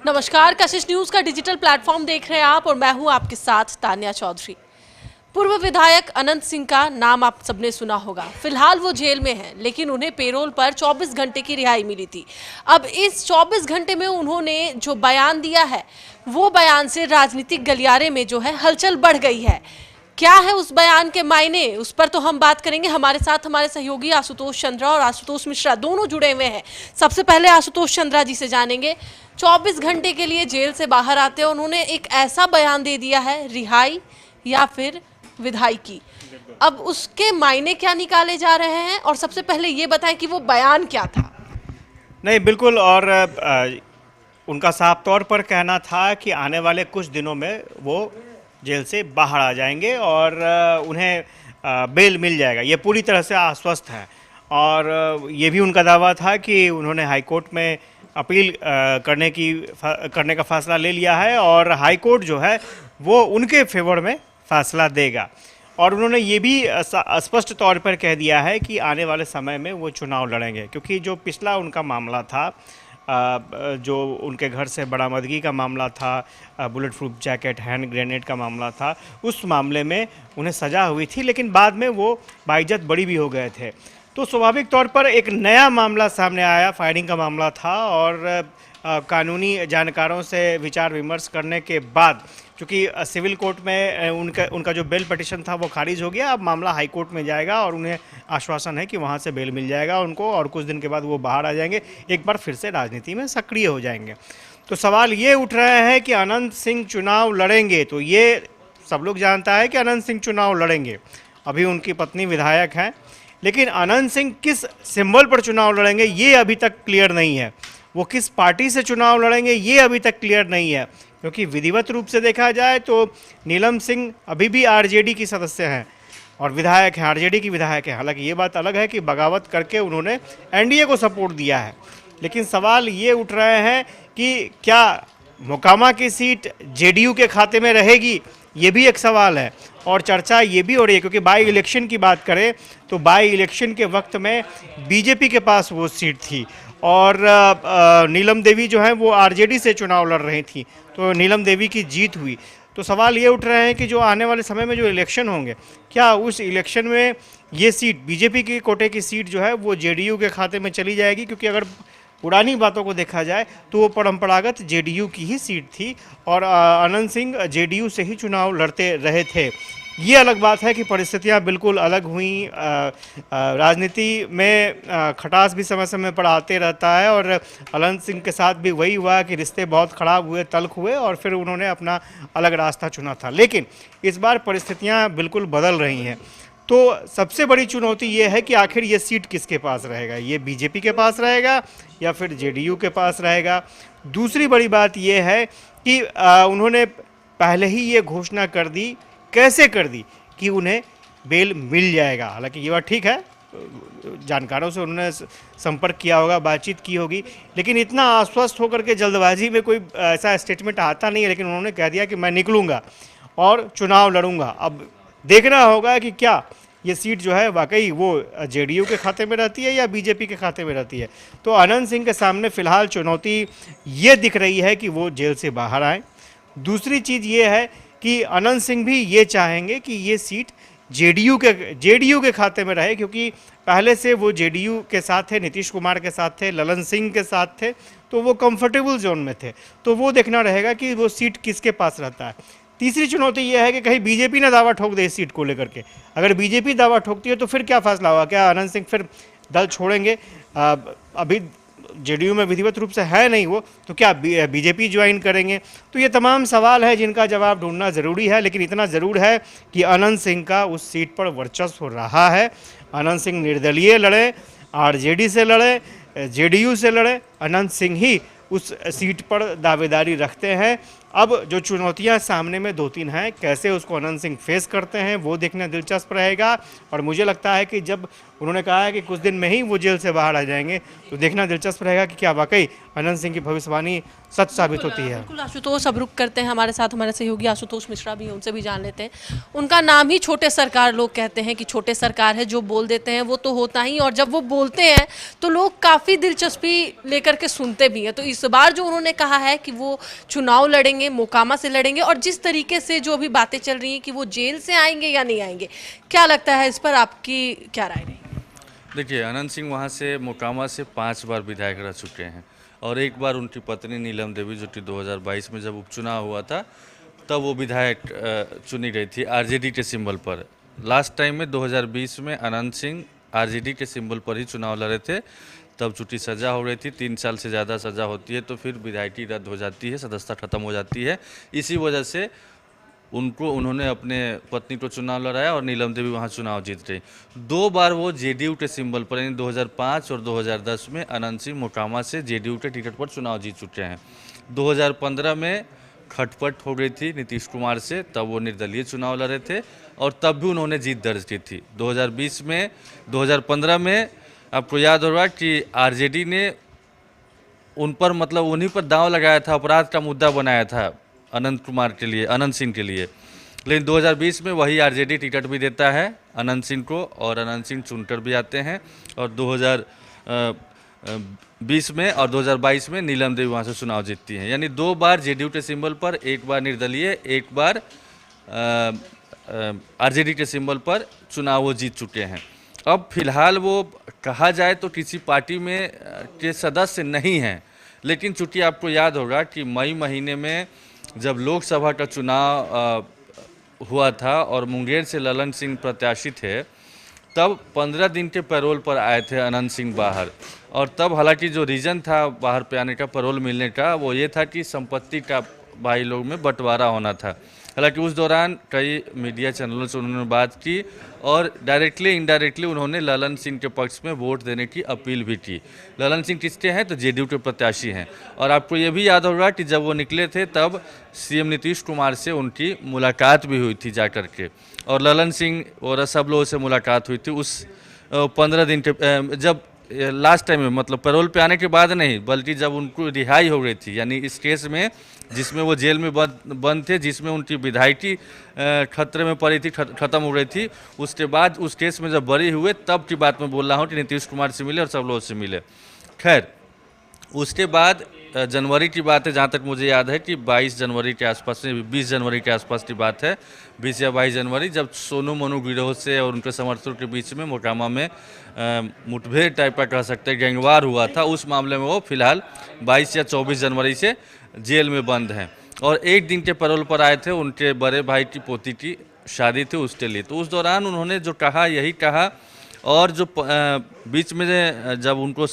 नमस्कार, कशिश न्यूज का digital platform देख रहे हैं आप और मैं हूं आपके साथ तान्या चौधरी। पूर्व विधायक अनंत सिंह का नाम आप सबने सुना होगा। फिलहाल वो जेल में हैं, लेकिन उन्हें पेरोल पर 24 घंटे की रिहाई मिली थी। अब इस 24 घंटे में उन्होंने जो बयान दिया है, वो बयान से राजनीतिक गलियारे में जो है हलचल बढ़ गई है। क्या है उस बयान के मायने, उस पर तो हम बात करेंगे। हमारे साथ हमारे सहयोगी आशुतोष चंद्रा और आशुतोष मिश्रा दोनों जुड़े हुए हैं। सबसे पहले आशुतोष चंद्रा जी से जानेंगे। 24 घंटे के लिए जेल से बाहर आते हैं उन्होंने एक ऐसा बयान दे दिया है, रिहाई या फिर विधाई की। अब उसके मायने क्या निकाले जा रहे हैं, और सबसे पहले ये बताएं कि वो बयान क्या था। नहीं, बिल्कुल। और उनका साफ तौर पर कहना था कि आने वाले कुछ दिनों में वो जेल से बाहर आ जाएंगे और उन्हें बेल मिल जाएगा। ये पूरी तरह से आश्वस्त हैं। और ये भी उनका दावा था कि उन्होंने हाई कोर्ट में अपील करने का फैसला ले लिया है और हाई कोर्ट जो है वो उनके फेवर में फैसला देगा। और उन्होंने ये भी स्पष्ट तौर पर कह दिया है कि आने वाले समय में वो चुनाव लड़ेंगे, क्योंकि जो पिछला उनका मामला था, जो उनके घर से बरामदगी का मामला था, bullet proof jacket, hand grenade का मामला था, उस मामले में उन्हें सज़ा हुई थी, लेकिन बाद में वो बाइज्जत बरी भी हो गए थे। तो स्वाभाविक तौर पर एक नया मामला सामने आया, फायरिंग का मामला था। और कानूनी जानकारों से विचार विमर्श करने के बाद, क्योंकि सिविल कोर्ट में उनका जो बेल पिटिशन था वो खारिज हो गया, अब मामला हाई कोर्ट में जाएगा और उन्हें आश्वासन है कि वहाँ से बेल मिल जाएगा उनको और कुछ दिन के बाद वो बाहर आ जाएंगे, एक बार फिर से राजनीति में सक्रिय हो जाएंगे। तो सवाल ये उठ रहे हैं कि अनंत सिंह चुनाव लड़ेंगे। तो ये सब लोग जानता है कि अनंत सिंह चुनाव लड़ेंगे। अभी उनकी पत्नी विधायक हैं, लेकिन अनंत सिंह किस सिंबल पर चुनाव लड़ेंगे ये अभी तक क्लियर नहीं है। वो किस पार्टी से चुनाव लड़ेंगे ये अभी तक क्लियर नहीं है, क्योंकि विधिवत रूप से देखा जाए तो नीलम सिंह अभी भी आरजेडी की सदस्य हैं और विधायक हैं, आरजेडी की विधायक हैं। हालांकि ये बात अलग है कि बगावत करके उन्होंने एनडीए को सपोर्ट दिया है, लेकिन सवाल ये उठ रहे हैं कि क्या मोकामा की सीट जेडीयू के खाते में रहेगी, ये भी एक सवाल है। और चर्चा ये भी हो रही है, क्योंकि बाई इलेक्शन की बात करें तो बाई इलेक्शन के वक्त में बीजेपी के पास वो सीट थी और नीलम देवी जो हैं वो आरजेडी से चुनाव लड़ रही थी, तो नीलम देवी की जीत हुई। तो सवाल ये उठ रहे हैं कि जो आने वाले समय में जो इलेक्शन होंगे, क्या उस इलेक्शन में ये सीट, बीजेपी की कोटे की सीट जो है वो जेडीयू के खाते में चली जाएगी? क्योंकि अगर पुरानी बातों को देखा जाए तो वो परंपरागत जेडीयू की ही सीट थी और अनंत सिंह जेडीयू से ही चुनाव लड़ते रहे थे। ये अलग बात है कि परिस्थितियां बिल्कुल अलग हुई। राजनीति में खटास भी समय समय पर आते रहता है और अनंत सिंह के साथ भी वही हुआ कि रिश्ते बहुत खराब हुए, तल्ख हुए और फिर उन्होंने अपना अलग रास्ता चुना था। लेकिन इस बार परिस्थितियां बिल्कुल बदल रही हैं। तो सबसे बड़ी चुनौती ये है कि आखिर ये सीट किसके पास रहेगा, ये बीजेपी के पास रहेगा या फिर जेडीयू के पास रहेगा। दूसरी बड़ी बात ये है कि उन्होंने पहले ही ये घोषणा कर दी, कैसे कर दी, कि उन्हें बेल मिल जाएगा। हालांकि ये बात ठीक है, जानकारों से उन्होंने संपर्क किया होगा, बातचीत की होगी, लेकिन इतना आश्वस्त होकर के जल्दबाजी में कोई ऐसा स्टेटमेंट आता नहीं है। लेकिन उन्होंने कह दिया कि मैं निकलूँगा और चुनाव लड़ूंगा। अब देखना होगा कि क्या ये सीट जो है वाकई वो जेडीयू के खाते में रहती है या बीजेपी के खाते में रहती है। तो अनंत सिंह के सामने फिलहाल चुनौती ये दिख रही है कि वो जेल से बाहर आए। दूसरी चीज़ ये है कि अनंत सिंह भी ये चाहेंगे कि ये सीट जेडीयू के खाते में रहे, क्योंकि पहले से वो जेडीयू के साथ थे, नीतीश कुमार के साथ थे, ललन सिंह के साथ थे, तो वो कंफर्टेबल जोन में थे। तो वो देखना रहेगा कि वो सीट किसके पास रहता है। तीसरी चुनौती यह है कि कहीं बीजेपी ना दावा ठोक दे इस सीट को लेकर के। अगर बीजेपी दावा ठोकती है तो फिर क्या फैसला होगा, क्या अनंत सिंह फिर दल छोड़ेंगे? अभी जेडीयू में विधिवत रूप से है नहीं वो, तो क्या बीजेपी ज्वाइन करेंगे? तो ये तमाम सवाल है जिनका जवाब ढूंढना ज़रूरी है। लेकिन इतना ज़रूर है कि अनंत सिंह का उस सीट पर वर्चस्व रहा है। अनंत सिंह निर्दलीय लड़े, आरजेडी से लड़े, जेडीयू से लड़े, अनंत सिंह ही उस सीट पर दावेदारी रखते हैं अब जो चुनौतियां सामने में 2-3 हैं, कैसे उसको अनंत सिंह फेस करते हैं वो देखना दिलचस्प रहेगा। और मुझे लगता है कि जब उन्होंने कहा है कि कुछ दिन में ही वो जेल से बाहर आ जाएंगे, तो देखना दिलचस्प रहेगा कि क्या वाकई अनंत सिंह की भविष्यवाणी सच साबित होती है। बिल्कुल आशुतोष, अब रुक करते हैं, हमारे साथ हमारे सहयोगी आशुतोष मिश्रा भी हैं, उनसे भी जान लेते हैं। उनका नाम ही छोटे सरकार, लोग कहते हैं कि छोटे सरकार है, जो बोल देते हैं वो तो होता ही, और जब वो बोलते हैं तो लोग काफ़ी दिलचस्पी लेकर के सुनते भी हैं। तो इस बार जो उन्होंने कहा है कि वो चुनाव लड़ेंगे, मोकामा से लड़ेंगे, और जिस तरीके से जो अभी बातें चल रही हैं कि वो जेल से आएंगे या नहीं आएंगे, क्या लगता है इस पर आपकी क्या राय रही? देखिए, अनंत सिंह वहाँ से मोकामा से 5 बार विधायक रह चुके हैं और एक बार उनकी पत्नी नीलम देवी, जो कि 2022 में जब उपचुनाव हुआ था तब वो विधायक चुनी गई थी आरजेडी के सिंबल पर। लास्ट टाइम में 2020 में अनंत सिंह आरजेडी के सिंबल पर ही चुनाव लड़े थे, तब चूँकि सज़ा हो रही थी, 3 साल से ज़्यादा सज़ा होती है तो फिर विधायकी रद्द हो जाती है, सदस्यता खत्म हो जाती है। इसी वजह से उन्होंने अपने पत्नी को चुनाव लड़ाया और नीलम देवी वहाँ चुनाव जीत गई। 2 बार वो जेडीयू के सिंबल पर, यानी 2005 और 2010 में अनंत सिंह मोकामा से जेडीयू के टिकट पर चुनाव जीत चुके हैं। 2015 में खटपट हो गई थी नीतीश कुमार से, तब वो निर्दलीय चुनाव लड़े थे और तब भी उन्होंने जीत दर्ज की थी। 2015 में आपको याद होगा कि आरजेडी ने उन पर, मतलब उन्हीं पर दांव लगाया था, अपराध का मुद्दा बनाया था अनंत सिंह के लिए। लेकिन 2020 में वही आरजेडी टिकट भी देता है अनंत सिंह को और अनंत सिंह चुनकर भी आते हैं और 2020 में और 2022 में नीलम देवी वहाँ से चुनाव जीतती हैं। यानी 2 बार जेडीयू के सिंबल पर, एक बार निर्दलीय, एक बार आरजेडी के सिंबल पर चुनाव वो जीत चुके हैं। अब फिलहाल वो कहा जाए तो किसी पार्टी में के सदस्य नहीं हैं, लेकिन चूँकि आपको याद होगा कि मई महीने में जब लोकसभा का चुनाव हुआ था और मुंगेर से ललन सिंह प्रत्याशी थे, तब 15 दिन के पैरोल पर आए थे अनंत सिंह बाहर। और तब हालांकि जो रीज़न था बाहर पे आने का, पैरोल मिलने का, वो ये था कि संपत्ति का भाई लोग में बंटवारा होना था। हालांकि उस दौरान कई मीडिया चैनलों से उन्होंने बात की और डायरेक्टली इनडायरेक्टली उन्होंने ललन सिंह के पक्ष में वोट देने की अपील भी की। ललन सिंह किसके हैं? तो जेडीयू के प्रत्याशी हैं। और आपको ये भी याद होगा कि जब वो निकले थे तब सीएम नीतीश कुमार से उनकी मुलाकात भी हुई थी जा कर के, और ललन सिंह और सब लोगों से मुलाकात हुई थी उस 15 दिन के, जब लास्ट टाइम में, मतलब पैरोल पे आने के बाद नहीं, बल्कि जब उनको रिहाई हो गई थी, यानी इस केस में जिसमें वो जेल में बंद थे, जिसमें उनकी विधायकी खतरे में पड़ी थी, खत्म हो गई थी, उसके बाद उस केस में जब बरी हुए तब की बात मैं बोल रहा हूँ कि नीतीश कुमार से मिले और सब लोगों से मिले। खैर, उसके बाद जनवरी की बात है, जहाँ तक मुझे याद है कि 22 जनवरी के आसपास में, 20 जनवरी के आसपास की बात है, 20 या 22 जनवरी, जब सोनू मनु गिरोह से और उनके समर्थकों के बीच में मोकामा में मुठभेड़ टाइप का कह सकते हैं, गैंगवार हुआ था। उस मामले में वो फिलहाल 22 या 24 जनवरी से जेल में बंद हैं और 1 दिन के पैरोल पर आए थे। उनके बड़े भाई की पोती की शादी थी, उसके लिए। तो उस दौरान उन्होंने जो कहा यही कहा, और जो बीच में जब उनको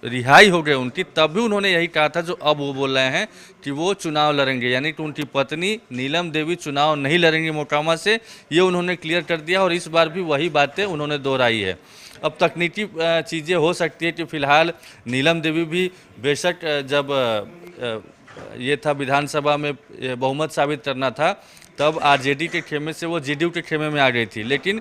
रिहाई हो गई उनकी, तब भी उन्होंने यही कहा था जो अब वो बोल रहे हैं कि वो चुनाव लड़ेंगे, यानी कि उनकी पत्नी नीलम देवी चुनाव नहीं लड़ेंगी मोकामा से, ये उन्होंने क्लियर कर दिया। और इस बार भी वही बातें उन्होंने दोहराई है। अब तकनीकी चीज़ें हो सकती है कि फिलहाल नीलम देवी भी बेशक, जब ये था विधानसभा में बहुमत साबित करना था, तब आरजेडी के खेमे से वो जेडीयू के खेमे में आ गई थी, लेकिन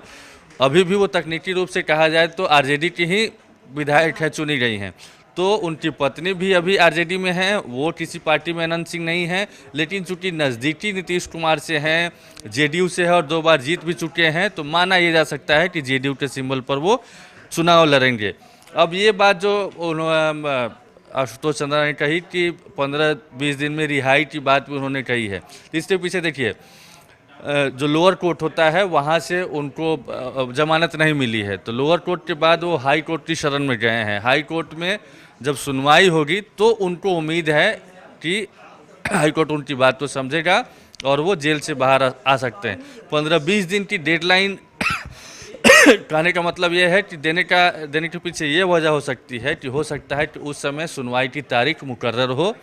अभी भी वो तकनीकी रूप से कहा जाए तो आरजेडी की ही विधायक है, चुनी गई हैं। तो उनकी पत्नी भी अभी आरजेडी में हैं, वो किसी पार्टी में अनंत सिंह नहीं हैं, लेकिन चूंकि नज़दीकी नीतीश कुमार से हैं, जेडीयू से है और 2 बार जीत भी चुके हैं, तो माना ये जा सकता है कि जेडीयू के सिंबल पर वो चुनाव लड़ेंगे। अब ये बात जो आशुतोष चंद्रा ने कही कि 15-20 दिन में रिहाई की बात भी उन्होंने कही है, इसके पीछे देखिए, जो लोअर कोर्ट होता है वहाँ से उनको जमानत नहीं मिली है, तो लोअर कोर्ट के बाद वो हाई कोर्ट की शरण में गए हैं। हाई कोर्ट में जब सुनवाई होगी तो उनको उम्मीद है कि हाई कोर्ट उनकी बात को समझेगा और वो जेल से बाहर आ सकते हैं। 15-20 दिन की डेडलाइन कहने का मतलब ये है कि देने के पीछे ये वजह हो सकती है कि हो सकता है कि उस समय सुनवाई की तारीख मुकर्रर हो,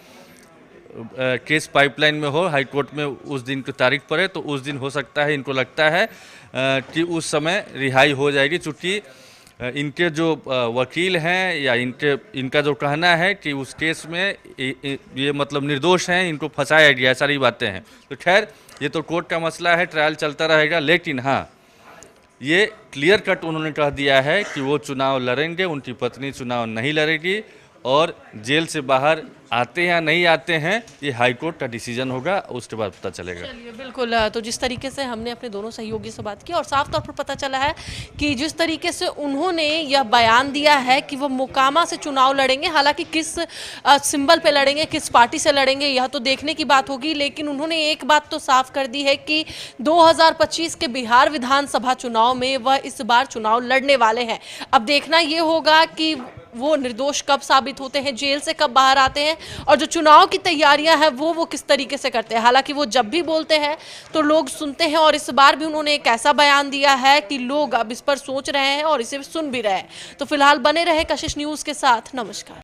केस पाइपलाइन में हो, हाई कोर्ट में उस दिन की तारीख पड़े, तो उस दिन हो सकता है, इनको लगता है कि उस समय रिहाई हो जाएगी। चूँकि इनके जो वकील हैं या इनका जो कहना है कि उस केस में ये मतलब निर्दोष हैं, इनको फंसाया गया, सारी बातें हैं। तो खैर ये तो कोर्ट का मसला है, ट्रायल चलता रहेगा। लेकिन हाँ, ये क्लियर कट उन्होंने कह दिया है कि वो चुनाव लड़ेंगे, उनकी पत्नी चुनाव नहीं लड़ेगी, और जेल से बाहर आते हैं या नहीं आते हैं ये हाईकोर्ट का डिसीजन होगा, उसके बाद पता चलेगा। चलिए बिल्कुल, तो जिस तरीके से हमने अपने दोनों सहयोगी से बात की और साफ तौर पर पता चला है कि जिस तरीके से उन्होंने यह बयान दिया है कि वो मोकामा से चुनाव लड़ेंगे, हालांकि किस सिंबल पे लड़ेंगे, किस पार्टी से लड़ेंगे, यह तो देखने की बात होगी, लेकिन उन्होंने एक बात तो साफ कर दी है कि 2025 के बिहार विधानसभा चुनाव में वह इस बार चुनाव लड़ने वाले हैं। अब देखना ये होगा कि वो निर्दोष कब साबित होते हैं, जेल से कब बाहर आते हैं, और जो चुनाव की तैयारियां हैं वो किस तरीके से करते हैं। हालांकि वो जब भी बोलते हैं तो लोग सुनते हैं, और इस बार भी उन्होंने एक ऐसा बयान दिया है कि लोग अब इस पर सोच रहे हैं और इसे सुन भी रहे हैं। तो फिलहाल बने रहे कशिश न्यूज़ के साथ। नमस्कार।